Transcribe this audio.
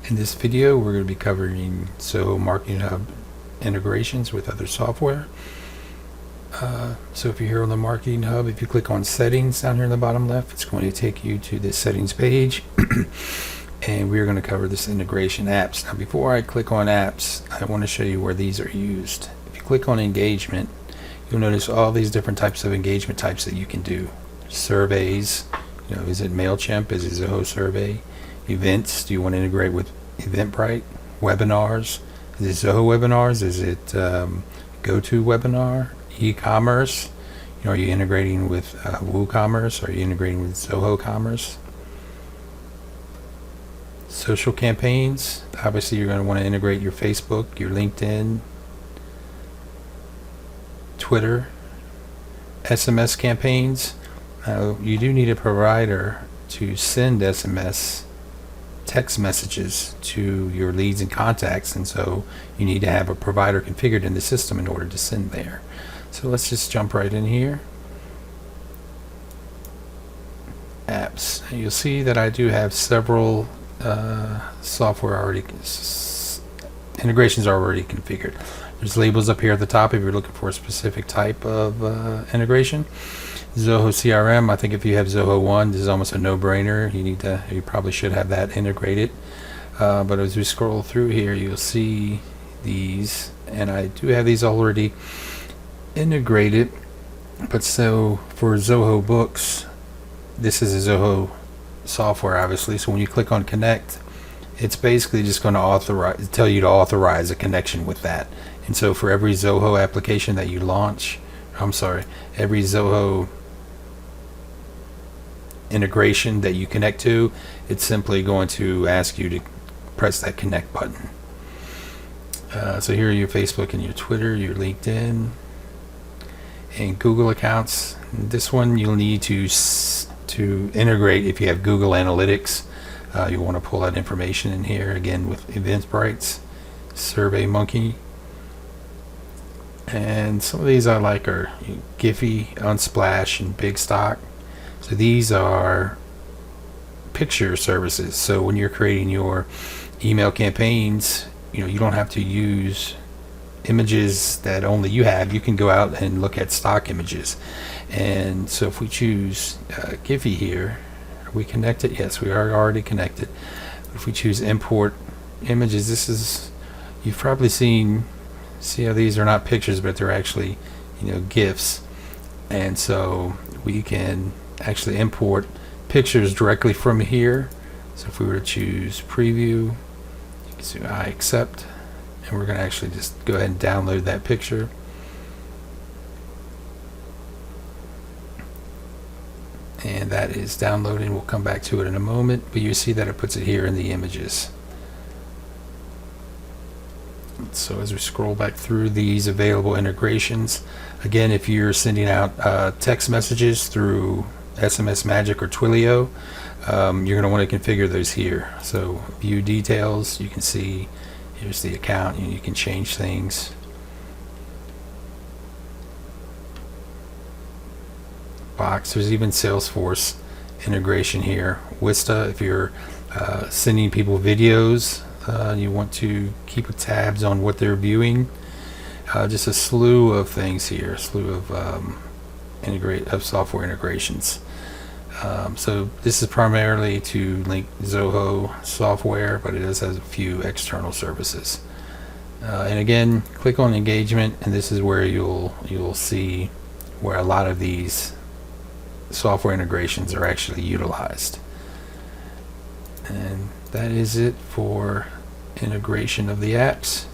In this video, we're going to be covering Zoho Marketing Hub integrations with other software. So if you're here on the Marketing Hub, if you click on Settings down here in the bottom left, it's going to take you to this Settings page. And we're going to cover this integration apps. Now before I click on apps, I want to show you where these are used. If you click on engagement, you'll notice all these different types of engagement types that you can do. Surveys, is it MailChimp? Is it Zoho Survey? Events, do you want to integrate with Eventbrite? Webinars, is it Zoho Webinars? Is it GoToWebinar? E-commerce, are you integrating with WooCommerce? Are you integrating with Zoho Commerce? Social campaigns, obviously you're going to want to integrate your Facebook, your LinkedIn, Twitter. SMS campaigns, you do need a provider to send SMS text messages to your leads and contacts, and so you need to have a provider configured in the system in order to send there. So let's just jump right in here. Apps. You'll see that I do have several software already integrations are already configured. There's labels up here at the top if you're looking for a specific type of integration. Zoho CRM, I think if you have Zoho 1, this is almost a no-brainer. You probably should have that integrated. But as we scroll through here, you'll see these, and I do have these already integrated. But so for Zoho Books, this is a Zoho software, obviously. So when you click on Connect, it's basically just going to tell you to authorize a connection with that. And so for every Zoho application that you launch, every Zoho integration that you connect to, it's simply going to ask you to press that connect button. So here are your Facebook and your Twitter, your LinkedIn, and Google accounts. This one you'll need to integrate if you have Google Analytics. You'll want to pull that information in here again with Eventbrite, SurveyMonkey, and some of these I like are Giphy, Unsplash, and Big Stock. So these are picture services. So when you're creating your email campaigns, you don't have to use images that only you have. You can go out and look at stock images. And so if we choose Giphy here, are we connected? Yes, we are already connected. If we choose import images, you've probably see how these are not pictures, but they're actually GIFs. And so we can actually import pictures directly from here. So if we were to choose preview, you can see I accept, and we're going to actually just go ahead and download that picture. And that is downloading. We'll come back to it in a moment, but you see that it puts it here in the images. So as we scroll back through these available integrations, again, if you're sending out text messages through SMS Magic or Twilio, you're going to want to configure those here. So view details, you can see here's the account, and you can change things. Box, there's even Salesforce integration here. Wista, if you're sending people videos, you want to keep tabs on what they're viewing. Just a slew of things here, a slew of software integrations. So this is primarily to link Zoho software, but it does have a few external services. And again, click on engagement, and this is where you'll see where a lot of these software integrations are actually utilized. And that is it for integration of the apps.